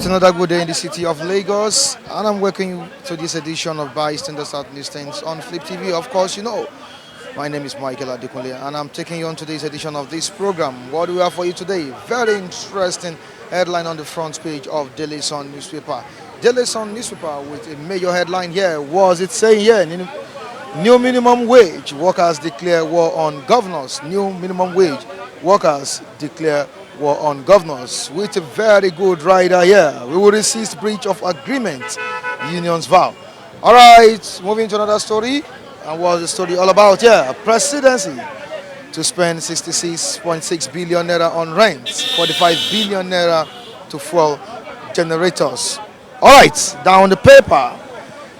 another good day in the city of Lagos, and I'm welcoming you to this edition of Bystander South Listings on Flip TV. Of course, you know, my name is Michael Adekunle, and I'm taking you on today's edition of this program. What do we have for you today? Very interesting headline on the front page of Daily Sun newspaper. Daily Sun newspaper with a major headline here. Was it saying here? New minimum wage. Workers declare war on governors. New minimum wage. Workers declare war on governors. With a very good rider here. We will resist breach of agreement. Unions vow. All right, moving to another story. And what's the story all about here? Presidency to spend 66.6 billion naira on rent, 45 billion naira to fuel generators. All right, down the paper.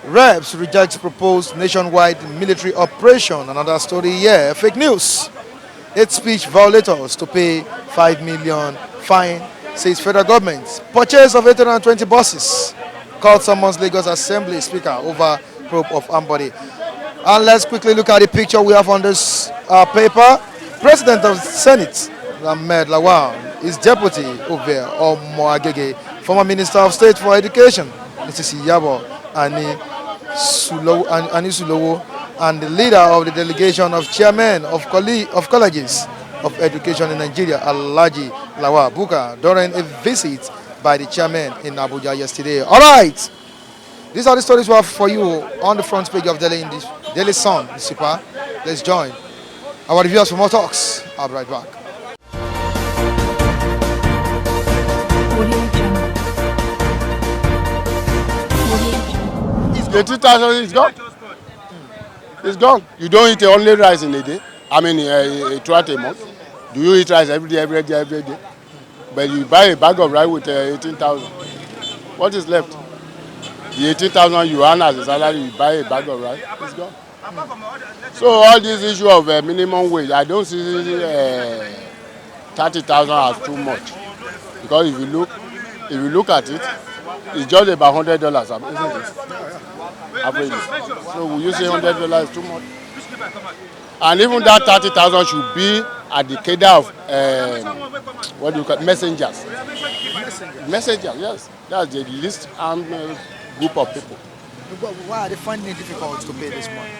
Reps rejects proposed nationwide military operation. Another story here. Fake news. 8 speech violators to pay 5 million fine, says federal government. Purchase of 820 buses. Court summons Lagos Assembly Speaker over probe of Ambody. And let's quickly look at the picture we have on this paper. President of the Senate, Ahmed Lawal, his deputy over Omo Agege, former Minister of State for Education, Mrs. Iyabo Ani Sulowo, and the leader of the delegation of chairmen of colleges of education in Nigeria, Alhaji Lawal Buka, during a visit by the chairman in Abuja yesterday. All right, these are the stories we have for you on the front page of Daily Sun newspaper. Let's join our reviewers for more talks. I'll be right back. 80,000 is gone. It's gone. You don't eat only rice in a day. I mean, throughout a month. Do you eat rice every day? But you buy a bag of rice with 18,000. What is left? The 18,000 you earn as a salary, you buy a bag of rice. It's gone. So all this issue of minimum wage, I don't see 30,000 as too much. Because if you look at it, it's just about $100, isn't it? Average. So will you say $100 is too much? And even that 30,000 should be at the cadre of what do you call it? Messengers. Messengers, yes. That's the least group of people. Why are they finding it difficult to pay this money?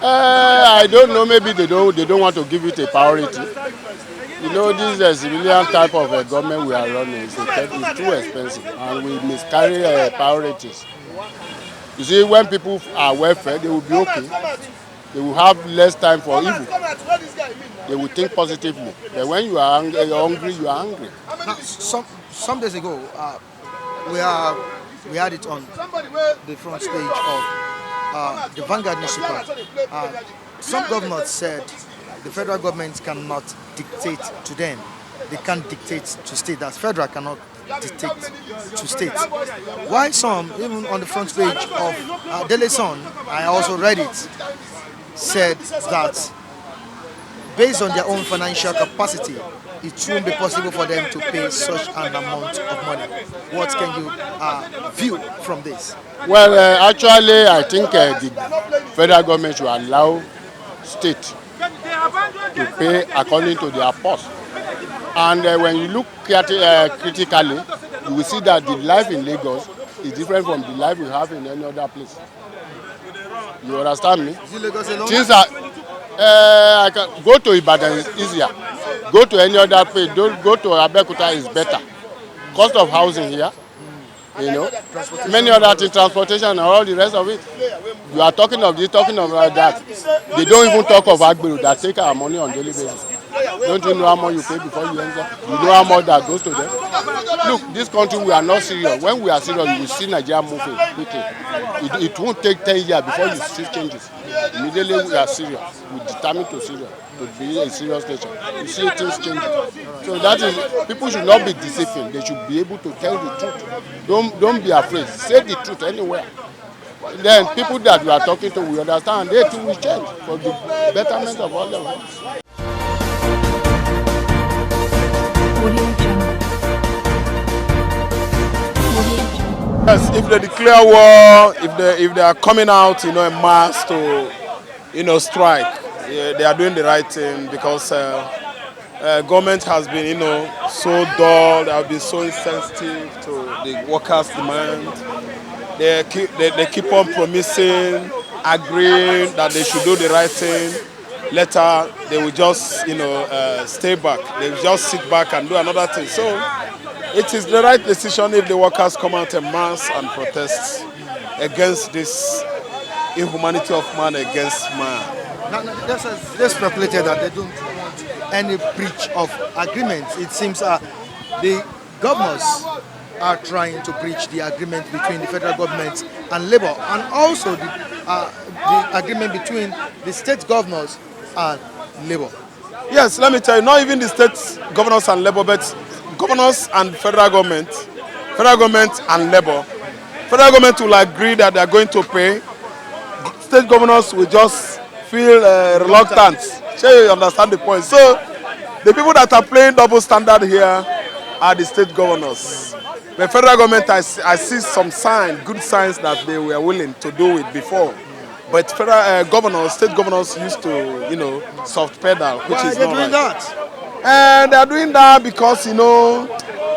I don't know. Maybe they don't want to give it a priority. You know, this is a civilian type of government we are running. It's too expensive, and we miscarry priorities. You see, when people are well fed, they will be okay. They will have less time for evil. They will think positively. But when you are hungry, you are hungry. Now, some days ago, we had it on the front page of the Vanguard newspaper. Some governors said the federal government cannot dictate to them. They can't dictate to state. That federal cannot dictate to states. Why some, even on the front page of Daily Sun, I also read it, said that based on their own financial capacity, it won't be possible for them to pay such an amount of money. What can you view from this? Well, actually, I think the federal government should allow state to pay according to their purse. And when you look critically, you will see that the life in Lagos is different from the life we have in any other place. You understand me? Things are, I can go to Ibadan is easier. Go to any other place. Don't go to Abeokuta is better. Cost of housing here, you know, many other things, transportation and all the rest of it. You are talking of this, talking of that. They don't even talk of Agbiru that take our money on daily basis. Don't you know how much you pay before you enter? You know how much that goes to them? Look, this country, we are not serious. When we are serious, you will see Nigeria moving quickly. It won't take 10 years before you see changes. Immediately we are serious. We determined to be a serious nation. You see things changing. So that is, people should not be deceiving. They should be able to tell the truth. Don't be afraid. Say the truth anywhere. Then people that we are talking to, we understand. They too will change for the betterment of all of us. Yes, if they declare war, if they are coming out, in mass to, strike, they are doing the right thing because government has been, so dull. They have been so insensitive to the workers' demand. They keep on promising, agreeing that they should do the right thing. Later, they will just, stay back. They will just sit back and do another thing. So, it is the right decision if the workers come out en masse and protest against this inhumanity of man against man. Now, they speculated that they don't want any breach of agreements. It seems the governors are trying to breach the agreement between the federal government and Labour, and also the agreement between the state governors and Labour. Yes, let me tell you, not even the state governors and Labour, but governors and federal government and Labour. Federal government will agree that they are going to pay. State governors will just feel reluctant. Sure, you understand the point. So, the people that are playing double standard here are the state governors. The federal government, I see some good signs that they were willing to do it before. But federal governors, state governors used to, soft pedal, which Why is are they not doing right. that? And they are doing that because,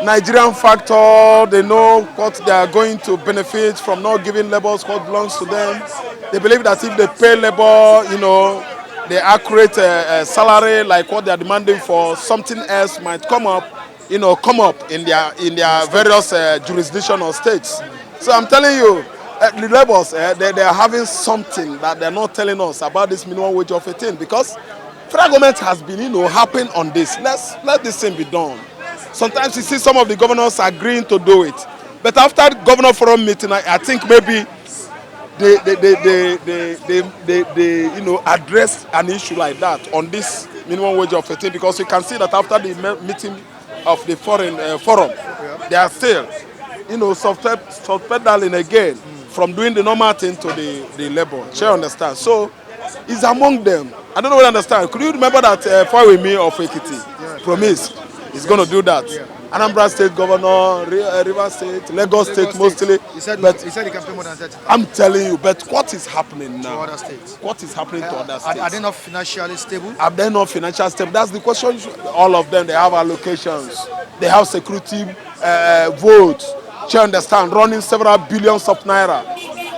Nigerian factor, they know what they are going to benefit from not giving laborers what belongs to them. They believe that if they pay labor, the accurate salary like what they are demanding for, something else might come up in their various jurisdiction or states. So I'm telling you, the laborers, they are having something that they're not telling us about this minimum wage of 18, because federal government has been, harping on this. Let this thing be done. Sometimes you see some of the governors agreeing to do it, but after the governor forum meeting, I think maybe they address an issue like that on this minimum wage of 18, because you can see that after the meeting of the forum, they are still, soft pedaling again from doing the normal thing to the labor. Sure, understand? So it's among them. I don't know what I understand. Could you remember that Fawemi of Ekiti promised he's going to do that? Yeah. Anambra State Governor, River State, Lagos State mostly. He said he can pay more than 30. I'm telling you, but what is happening now? To other states. What is happening to other states? Are they not financially stable? Are they not financially stable? That's the question. All of them, they have allocations. They have security votes. You understand? Running several billions of naira.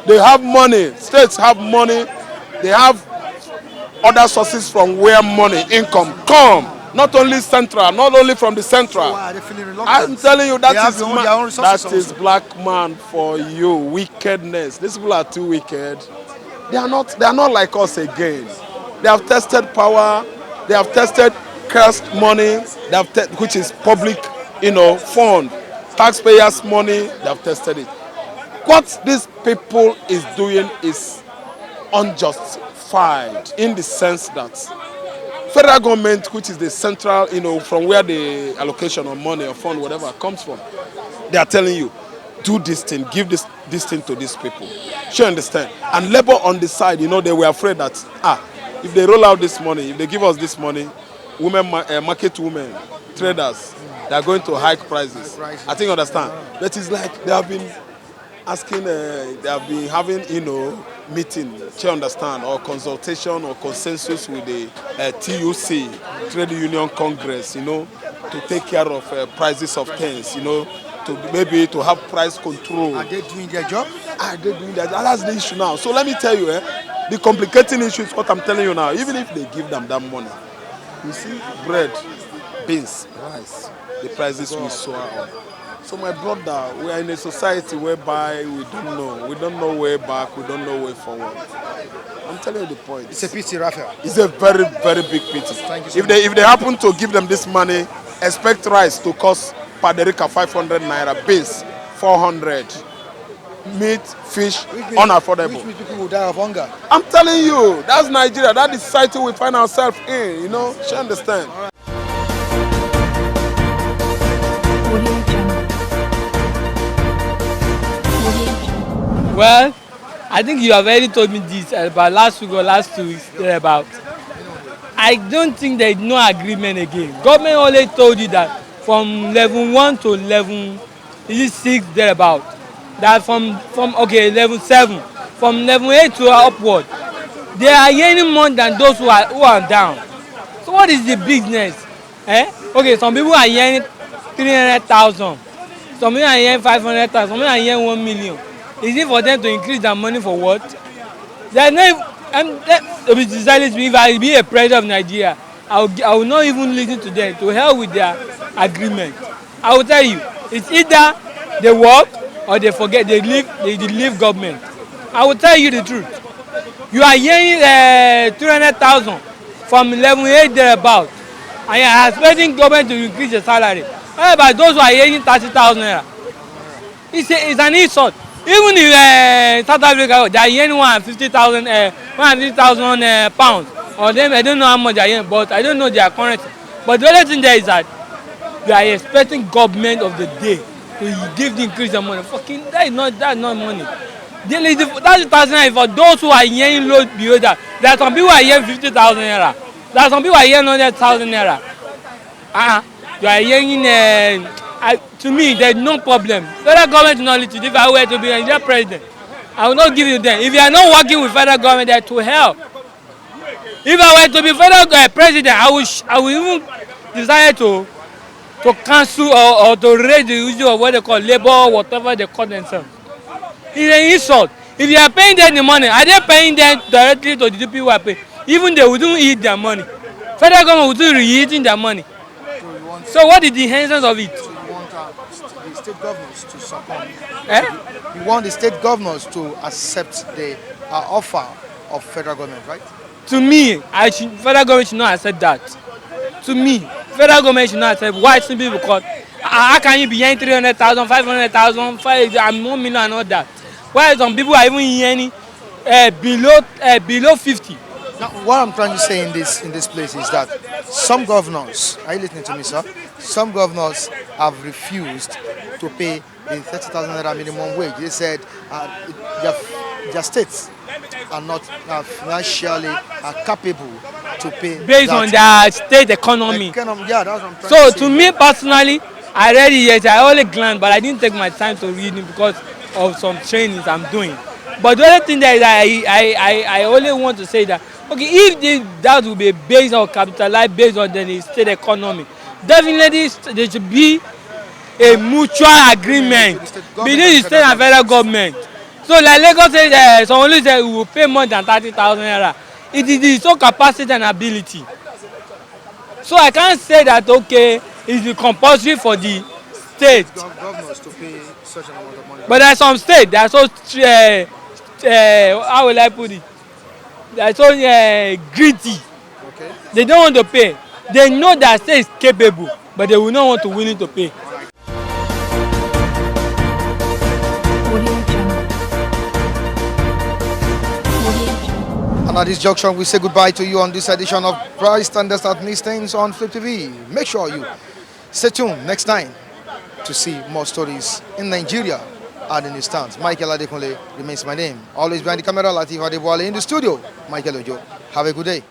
They have money. States have money. They have other sources from where money, income come. Not only central, not only from the central. So why are they feeling reluctant? I'm telling you, They have their own resources that is also. black man for you. Wickedness. These people are too wicked. They are not like us again. They have tested power. They have tested cursed money. They have which is public, fund, taxpayers' money. They have tested it. What these people is doing is unjustified in the sense that federal government, which is the central, from where the allocation of money or fund, whatever comes from, they are telling you, do this thing, give this thing to these people. Sure, understand? And labor on the side, they were afraid that, if they roll out this money, if they give us this money, market women, traders, they are going to hike prices. I think you understand. But it's like they have been asking, they have been having, meeting, you understand, or consultation or consensus with the TUC, Trade Union Congress, to take care of prices of things, to have price control. Are they doing their job? Are they doing that? That's the issue now. So let me tell you, the complicating issue is what I'm telling you now. Even if they give them that money, you see, bread, beans, rice, the prices will soar up. So my brother, we are in a society whereby we don't know way back, we don't know way forward. I'm telling you the point. It's a pity, Raphael. It's a very, very big pity. Thank you so much. If they happen to give them this money, expect rice to cost per derica 500 naira, beans 400, meat, fish unaffordable. Which means people will die of hunger. I'm telling you, that's Nigeria. That's the society we find ourselves in. You understand? Well, I think you have already told me this about last week or last 2 weeks about. I don't think there is no agreement again. Government only told you that from level 1 to level 6 thereabout. That from level 7, from level 8 to upward, they are earning more than those who are down. So what is the business? Okay, some people are earning 300,000. Some people are earning 500,000. Some people are earning 1 million. Is it for them to increase their money for what? There's no. To be decided, if I be a president of Nigeria, I will not even listen to them. To hell with their agreement. I will tell you, it's either they work or they forget. They leave government. I will tell you the truth. You are earning 300,000 from 11 thereabout, and you are expecting government to increase the salary. However, those who are earning 30,000 naira, it's an insult. Even in South Africa, they are earning 150,000 pounds. Or them, I don't know how much they are earning, but I don't know their currency. But the only thing there is that you are expecting government of the day to give the increase of money. Fucking, that's not money. That's 1,000 naira for those who are earning low below that. There are some people who are earning 50,000 naira. There are some people who are earning 100,000 naira. You are earning. To me, there is no problem. Federal government knowledge. If I were to be a president, I will not give you them. If you are not working with federal government, they are to hell. If I were to be federal president, I will even decide to cancel or to raise the issue of what they call labor, whatever they call themselves. It's an insult. If you are paying them the money, are they paying them directly to the people who are paying? Even they wouldn't eat their money. Federal government wouldn't be eating their money. So what is the essence of it? So you want the state governors to succumb? You want the state governors to accept the offer of federal government, right? To me, federal government should not accept that. To me, federal government should not accept. Why? Simply because how can you be earning 300,000, 500,000, 1 million and all that? Why some people are even earning below 50? Now, what I'm trying to say in this place is that some governors, are you listening to me, sir? Some governors have refused to pay the 30,000 naira minimum wage. They said their states are not financially capable to pay. Based on their state economy. Yeah, that's what I'm trying to say. So to me personally, I read it, yes, I only glanced, but I didn't take my time to read it because of some trainings I'm doing. But the other thing that I only want to say that, okay, if that will be based on capitalized, based on the state economy, definitely there should be a mutual agreement between the state and federal government. So like Lagos said, someone said we will pay more than 30,000 naira. It is its own capacity and ability. So I can't say that, okay, it's compulsory for the state. Governors to pay such an amount of money. But there are some states that are so how will I put it? They are so greedy. Okay. They don't want to pay. They know that state is capable, but they will not want to willing to pay. And at this junction, we say goodbye to you on this edition of Price Standards at Listings on Flip TV. Make sure you stay tuned next time to see more stories in Nigeria and in the stands. Michael Adekunle remains my name. Always behind the camera, Latif Adebowale in the studio. Michael Ojo. Have a good day.